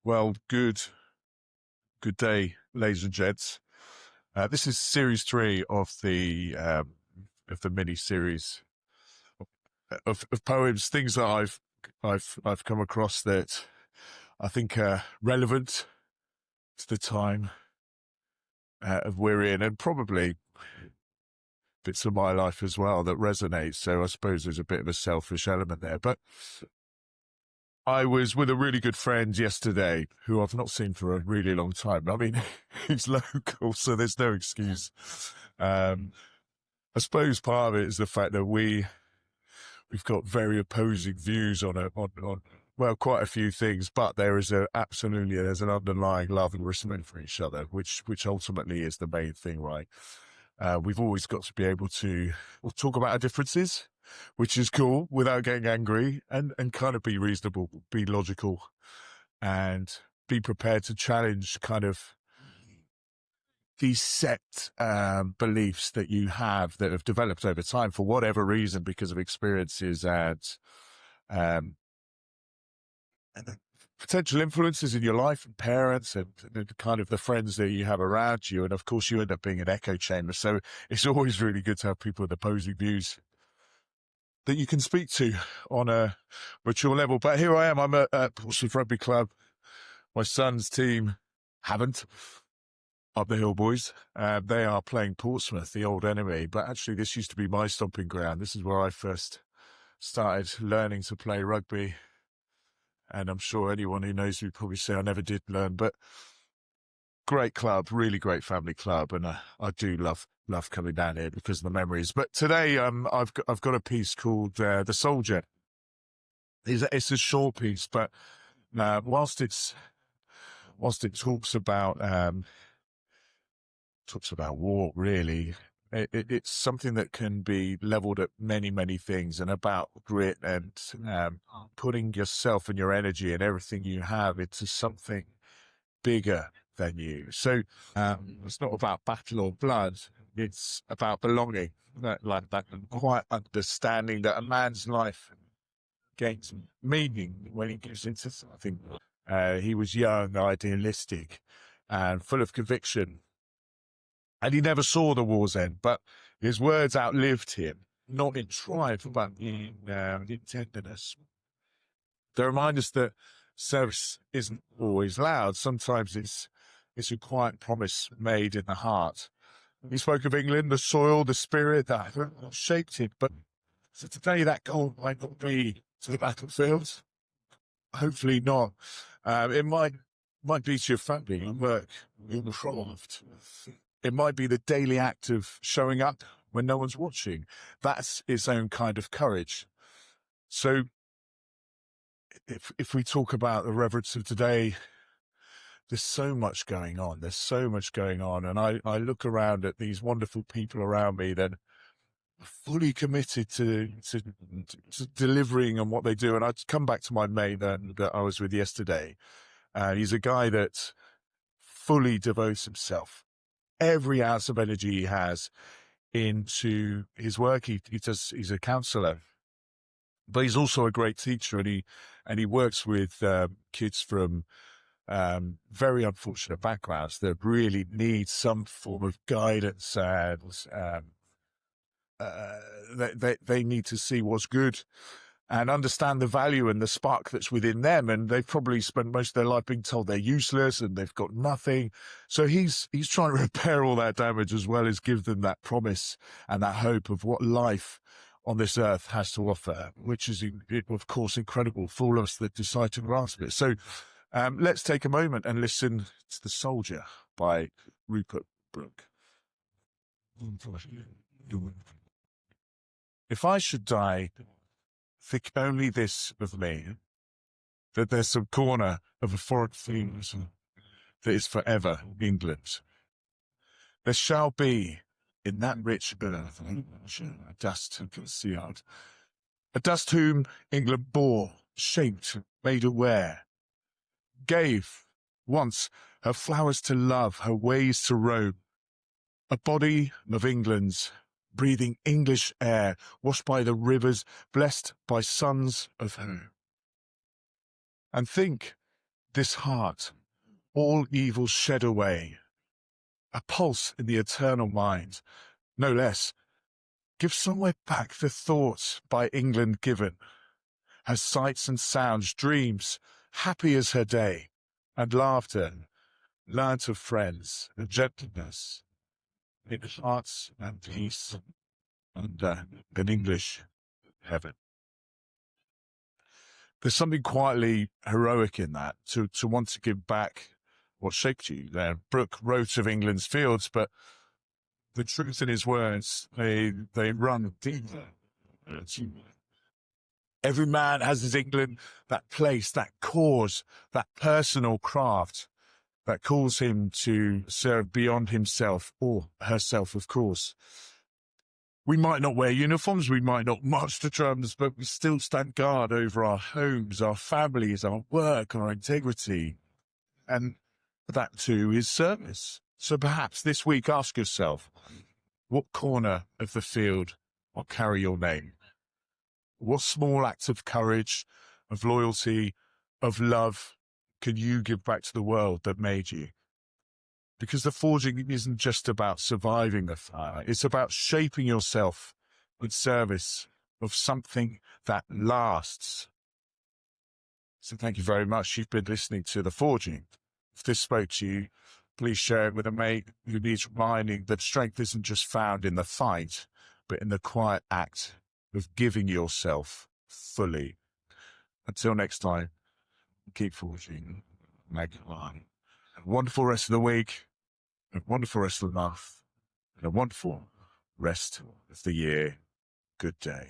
Well, good day, ladies and gents. This is series three of the mini series of poems, things that I've come across that I think are relevant to the time of we're in, and probably bits of my life as well that resonate. So I suppose there's a bit of a selfish element there, but I was with a really good friend yesterday who I've not seen for a really long time. I mean, he's local, so there's no excuse. I suppose part of it is the fact that we've got very opposing views on well, quite a few things, but there's an underlying love and respect for each other, which ultimately is the main thing, right? We've always got to be able to talk about our differences, which is cool, without getting angry, and kind of be reasonable, be logical, and be prepared to challenge kind of these set beliefs that you have that have developed over time for whatever reason, because of experiences um, and potential influences in your life and parents and kind of the friends that you have around you. And of course, you end up being an echo chamber. So it's always really good to have people with opposing views that you can speak to on a mature level. But here I am. I'm at Portsmouth Rugby Club. My son's team haven't. Up the hill, boys. They are playing Portsmouth, the old enemy. But actually, this used to be my stomping ground. This is where I first started learning to play rugby. And I'm sure anyone who knows me probably say I never did learn. But great club, really great family club, and I do love coming down here because of the memories. But today, I've got a piece called "The Soldier." It's a short piece, but whilst it talks about war, really. It's something that can be leveled at many things, and about grit and putting yourself and your energy and everything you have into something bigger than you. So it's not about battle or blood. It's about belonging, that quiet understanding that a man's life gains meaning when he gives into something. He was young, idealistic, and full of conviction. And he never saw the war's end, but his words outlived him, not in triumph, but in tenderness. They remind us that service isn't always loud. Sometimes it's a quiet promise made in the heart. He spoke of England, the soil, the spirit that shaped it. But so today that goal might not be to the battlefield. Hopefully not. It might be to your family, your work, your craft. It might be the daily act of showing up when no one's watching. That's its own kind of courage. So if we talk about the reverence of today, there's so much going on. There's so much going on. And I look around at these wonderful people around me that are fully committed to delivering on what they do. And I'd come back to my mate that I was with yesterday. He's a guy that fully devotes himself, every ounce of energy he has, into his work. He's a counsellor, but he's also a great teacher, and he works with kids from very unfortunate backgrounds that really need some form of guidance, and they need to see what's good and understand the value and the spark that's within them. And they've probably spent most of their life being told they're useless and they've got nothing. So he's trying to repair all that damage, as well as give them that promise and that hope of what life on this earth has to offer, which is, of course, incredible for all of us that decide to grasp it. So let's take a moment and listen to "The Soldier" by Rupert Brooke. If I should die, think only this of me, that there's some corner of a foreign field that is forever England. There shall be in that rich earth a dust concealed, a dust whom England bore, shaped, made aware, gave once her flowers to love, her ways to roam, a body of England's, breathing English air, washed by the rivers, blessed by sons of home. And think this heart, all evil shed away, a pulse in the eternal mind, no less. Give somewhere back the thoughts by England given, her sights and sounds, dreams, happy as her day, and laughter, learnt of friends, and gentleness, in hearts and peace, under an English heaven. There's something quietly heroic in that, to want to give back what shaped you there. Brooke wrote of England's fields, but the truth in his words, they run deep. Every man has his England, that place, that cause, that personal craft that calls him to serve beyond himself or herself, of course. We might not wear uniforms, we might not march to drums, but we still stand guard over our homes, our families, our work, our integrity. And that too is service. So perhaps this week ask yourself, what corner of the field will carry your name? What small act of courage, of loyalty, of love can you give back to the world that made you? Because the forging isn't just about surviving the fire. It's about shaping yourself in service of something that lasts. So thank you very much. You've been listening to The Forging. If this spoke to you, please share it with a mate who needs reminding that strength isn't just found in the fight, but in the quiet act of giving yourself fully. Until next time, keep forging. Magpie. Have a wonderful rest of the week, a wonderful rest of the month, and a wonderful rest of the year. Good day.